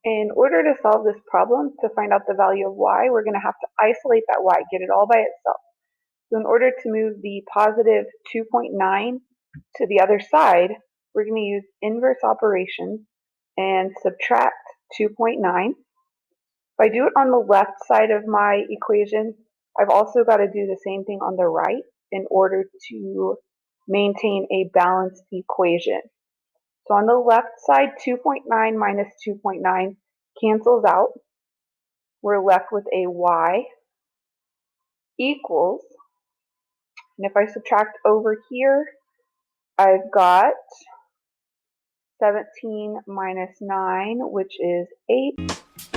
In order to solve this problem, to find out the value of y, we're going to have to isolate that y, get it all by itself. So in order to move the positive 2.9 to the other side, we're going to use inverse operations and subtract 2.9. If I do it on the left side of my equation, I've also got to do the same thing on the right in order to maintain a balanced equation. So on the left side, 2.9 minus 2.9 cancels out. We're left with a y equals, and if I subtract over here, I've got 17 minus 9, which is 8.